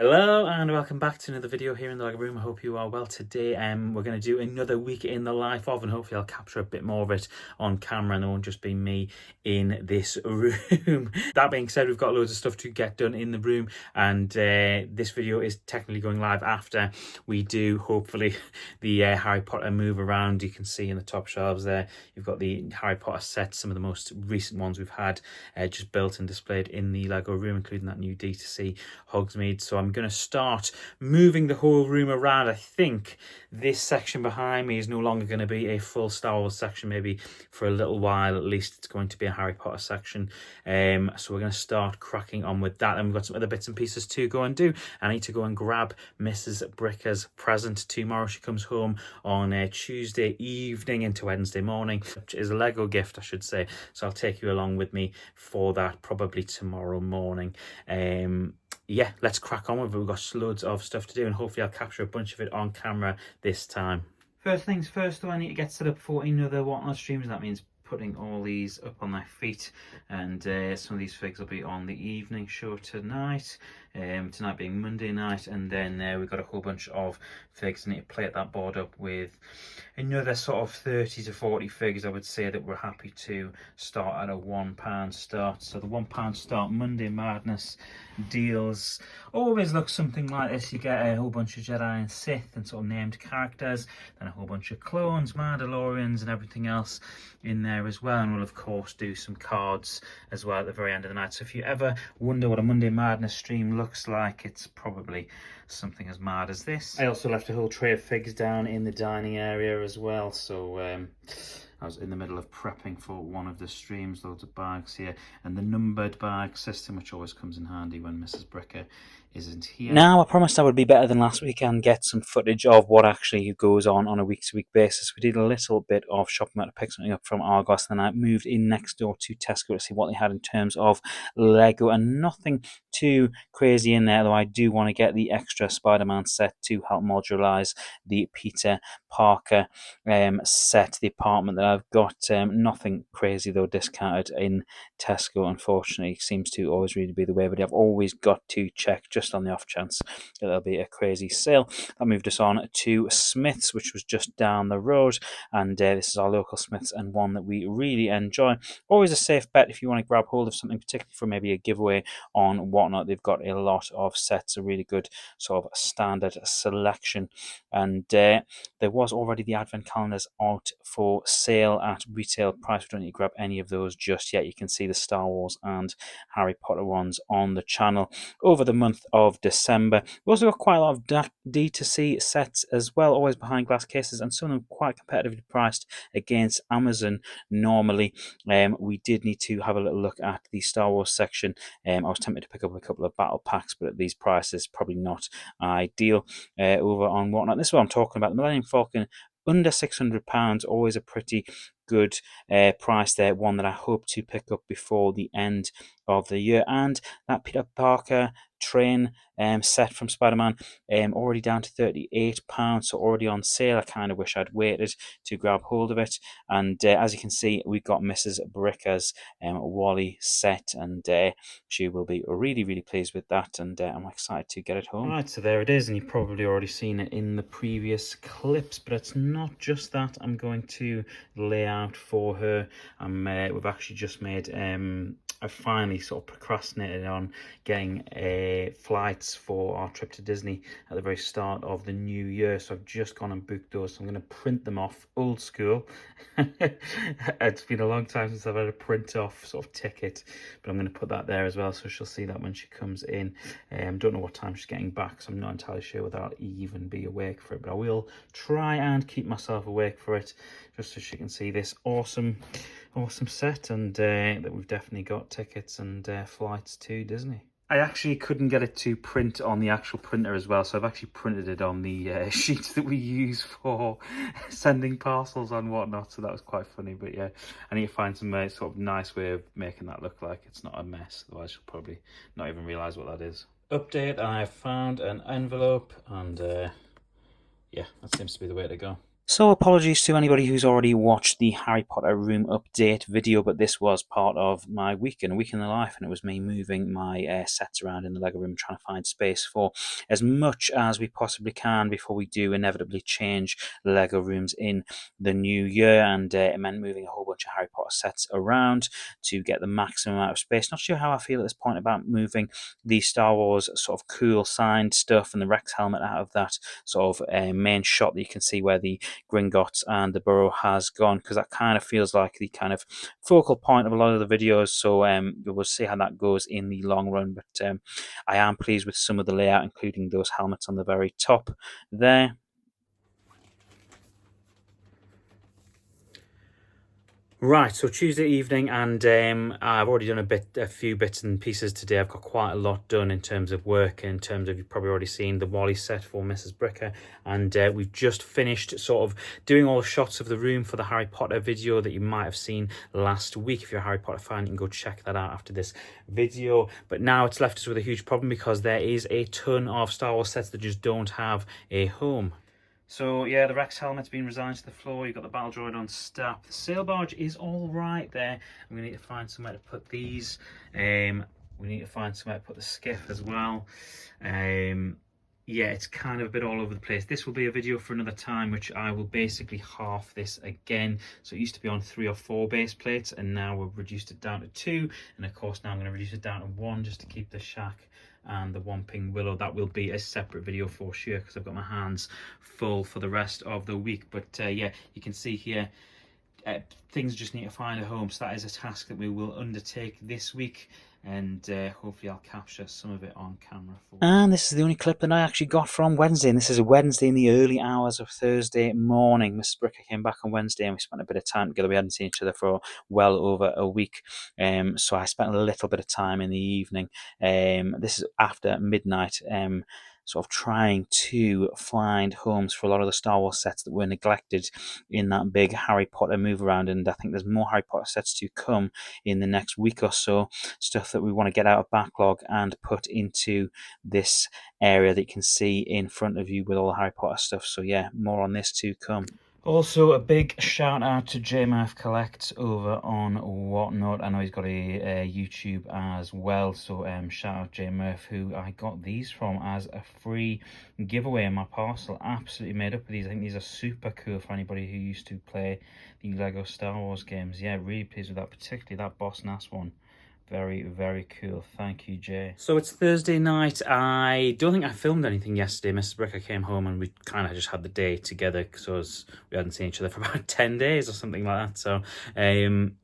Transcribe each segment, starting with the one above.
Hello and welcome back to another video here in the LEGO room. I hope you are well today. We're going to do another week in the life of, and hopefully I'll capture a bit more of it on camera and it won't just be me in this room. That being said, we've got loads of stuff to get done in the room, and this video is technically going live after we do hopefully the Harry Potter move around. You can see in the top shelves there you've got the Harry Potter sets, some of the most recent ones we've had just built and displayed in the LEGO room, including that new D2C Hogsmeade. So I'm going to start moving the whole room around. I think this section behind me is no longer going to be a full Star Wars section. Maybe for a little while at least it's going to be a Harry Potter section. So we're going to start cracking on with that, and we've got some other bits and pieces to go and do. I need to go and grab Mrs. Bricker's present tomorrow. She comes home on Tuesday evening into Wednesday morning, which is a Lego gift, I should say. So I'll take you along with me for that probably tomorrow morning. Yeah, let's crack on with it. We've got loads of stuff to do, and hopefully I'll capture a bunch of it on camera this time. First things first, though, I need to get set up for another Whatnot streams. That means putting all these up on their feet, and some of these figs will be on the evening show tonight. Tonight being Monday night, and then we've got a whole bunch of figs. I need to plate that board up with another sort of 30 to 40 figs. I would say that we're happy to start at a £1 start. So the £1 start Monday Madness deals always look something like this. You get a whole bunch of Jedi and Sith and sort of named characters, then a whole bunch of clones, Mandalorians and everything else in there as well, and we'll of course do some cards as well at the very end of the night. So if you ever wonder what a Monday Madness stream looks like, it's probably something as mad as this. I also left a whole tray of figs down in the dining area as well, so I was in the middle of prepping for one of the streams. Loads of bags here, and the numbered bag system, which always comes in handy when Mrs. Bricker isn't here. Now, I promised I would be better than last week and get some footage of what actually goes on a week-to-week basis. We did a little bit of shopping to pick something up from Argos, then I moved in next door to Tesco to see what they had in terms of Lego, and nothing too crazy in there, though I do want to get the extra Spider-Man set to help modularize the Peter Parker set, the apartment that I've got. Nothing crazy though discounted in Tesco, unfortunately. Seems to always really be the way, but I've always got to check just on the off chance that there'll be a crazy sale. That moved us on to Smith's, which was just down the road, and this is our local Smith's and one that we really enjoy. Always a safe bet if you want to grab hold of something, particularly for maybe a giveaway on Whatnot. They've got a lot of sets, a really good sort of standard selection, and there was already the advent calendars out for sale at retail price. We don't need to grab any of those just yet. You can see the Star Wars and Harry Potter ones on the channel over the month of December. We've also got quite a lot of D2C sets as well, always behind glass cases, and some of them quite competitively priced against Amazon normally. We did need to have a little look at the Star Wars section. I was tempted to pick up a couple of battle packs, but at these prices probably not ideal over on Whatnot. This is what I'm talking about. The Millennium Falcon, under £600, always a pretty good price there, one that I hope to pick up before the end of the year. And that Peter Parker train set from Spider-Man, already down to £38, so already on sale. I kind of wish I'd waited to grab hold of it. And as you can see, we've got Mrs. Bricker's Wally set, and she will be really, really pleased with that, and I'm excited to get it home. Right, so there it is, and you've probably already seen it in the previous clips, but it's not just that I'm going to lay out for her. We've actually just made I finally sort of procrastinated on getting flights for our trip to Disney at the very start of the new year, so I've just gone and booked those. So I'm going to print them off old school. It's been a long time since I've had a print off sort of ticket, but I'm going to put that there as well, so she'll see that when she comes in. Don't know what time she's getting back, so I'm not entirely sure whether I'll even be awake for it, but I will try and keep myself awake for it, just so she can see this awesome set, and that we've definitely got tickets and flights to Disney. I actually couldn't get it to print on the actual printer as well, so I've actually printed it on the sheets that we use for sending parcels and Whatnot, so that was quite funny. But yeah, I need to find some sort of nice way of making that look like it's not a mess, otherwise you'll probably not even realise what that is. Update, I found an envelope, and yeah, that seems to be the way to go. So apologies to anybody who's already watched the Harry Potter room update video, but this was part of my week and a week in the life, and it was me moving my sets around in the Lego room, trying to find space for as much as we possibly can before we do inevitably change Lego rooms in the new year, and it meant moving a whole bunch of Harry Potter sets around to get the maximum amount of space. Not sure how I feel at this point about moving the Star Wars sort of cool signed stuff and the Rex helmet out of that sort of main shot that you can see where the Gringotts and the Burrow has gone, because that kind of feels like the kind of focal point of a lot of the videos. So we will see how that goes in the long run. But I am pleased with some of the layout, including those helmets on the very top there. Right, so Tuesday evening, and I've already done a few bits and pieces today. I've got quite a lot done in terms of work, in terms of, you've probably already seen the Wally set for Mrs. Bricker, and we've just finished sort of doing all the shots of the room for the Harry Potter video that you might have seen last week. If you're a Harry Potter fan, you can go check that out after this video. But now it's left us with a huge problem, because there is a ton of Star Wars sets that just don't have a home. So yeah, the Rex helmet's been resigned to the floor. You've got the battle droid on step. The sail barge is all right there. I'm going to need to find somewhere to put these. We need to find somewhere to put the skiff as well. Yeah, it's kind of a bit all over the place. This will be a video for another time, which I will basically half this again. So it used to be on 3 or 4 base plates, and now we've reduced it down to 2. And of course now I'm going to reduce it down to 1 just to keep the shack and the Whomping Willow. That will be a separate video for sure, because I've got my hands full for the rest of the week. But yeah, you can see here, things just need to find a home. So that is a task that we will undertake this week, and hopefully I'll capture some of it on camera for you. And this is the only clip that I actually got from Wednesday, and this is a Wednesday in the early hours of Thursday morning. Mrs. Bricker came back on Wednesday and we spent a bit of time together. We hadn't seen each other for well over a week, so I spent a little bit of time in the evening. This is after midnight, sort of trying to find homes for a lot of the Star Wars sets that were neglected in that big Harry Potter move around, and I think there's more Harry Potter sets to come in the next week or so, stuff that we want to get out of backlog and put into this area that you can see in front of you with all the Harry Potter stuff. So yeah, more on this to come. Also, a big shout out to JMF Collects over on Whatnot. I know he's got a YouTube as well, so shout out JMF, who I got these from as a free giveaway in my parcel. Absolutely made up with these. I think these are super cool for anybody who used to play the Lego Star Wars games. Yeah, really pleased with that, particularly that Boss Nass one. Very, very cool. Thank you, Jay. So it's Thursday night. I don't think I filmed anything yesterday. Mrs. Bricker came home and we kind of just had the day together, because we hadn't seen each other for about 10 days or something like that. So,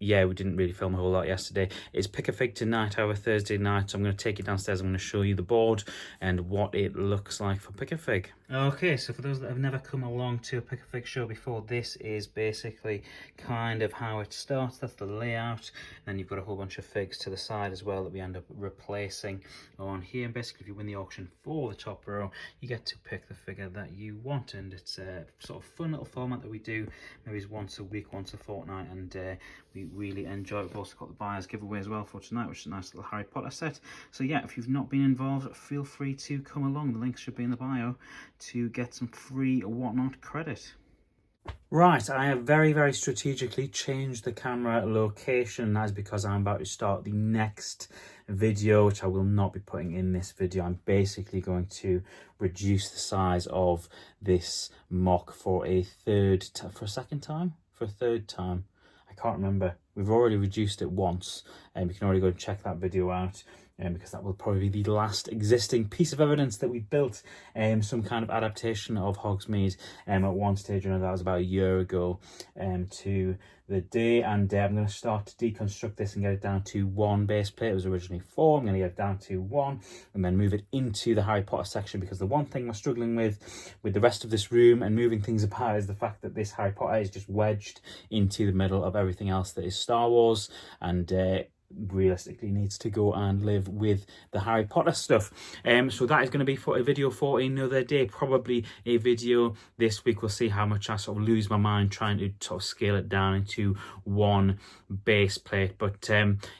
yeah, we didn't really film a whole lot yesterday. It's Pick a Fig tonight, our Thursday night. So I'm going to take you downstairs. I'm going to show you the board and what it looks like for Pick a Fig. Okay, so for those that have never come along to a Pick a Fig show before, this is basically kind of how it starts. That's the layout. Then you've got a whole bunch of figs to the side as well that we end up replacing on here. And basically, if you win the auction for the top row, you get to pick the figure that you want. And it's a sort of fun little format that we do maybe once a week, once a fortnight, and we really enjoy it. We've also got the buyer's giveaway as well for tonight, which is a nice little Harry Potter set. So yeah, if you've not been involved, feel free to come along. The link should be in the bio to get some free Whatnot credit. Right, I have very, very strategically changed the camera location. That's because I'm about to start the next video, which I will not be putting in this video. I'm basically going to reduce the size of this mock for a third time. I can't remember. We've already reduced it once, and you can already go and check that video out. Because that will probably be the last existing piece of evidence that we built some kind of adaptation of Hogsmeade at one stage or another. That was about a year ago to the day, and I'm going to start to deconstruct this and get it down to 1 base plate. It was originally 4. I'm going to get it down to 1 and then move it into the Harry Potter section, because the one thing we're struggling with the rest of this room and moving things apart is the fact that this Harry Potter is just wedged into the middle of everything else that is Star Wars, and realistically needs to go and live with the Harry Potter stuff. So that is going to be for a video for another day, probably a video this week. We'll see how much I sort of lose my mind trying to sort of scale it down into one base plate. But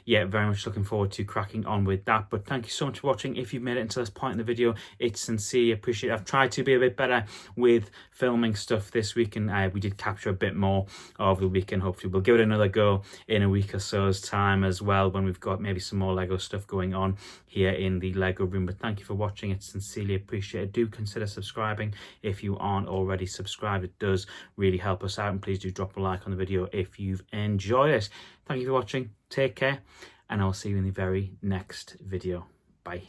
yeah, very much looking forward to cracking on with that. But thank you so much for watching. If you've made it until this point in the video, it's sincerely appreciated. I've tried to be a bit better with filming stuff this week, and we did capture a bit more over the weekend. Hopefully we'll give it another go in a week or so's time as well, when we've got maybe some more Lego stuff going on here in the Lego room. But thank you for watching. It's sincerely appreciated. Do consider subscribing if you aren't already subscribed. It does really help us out, and please do drop a like on the video if you've enjoyed it. Thank you for watching. Take care, and I'll see you in the very next video. Bye.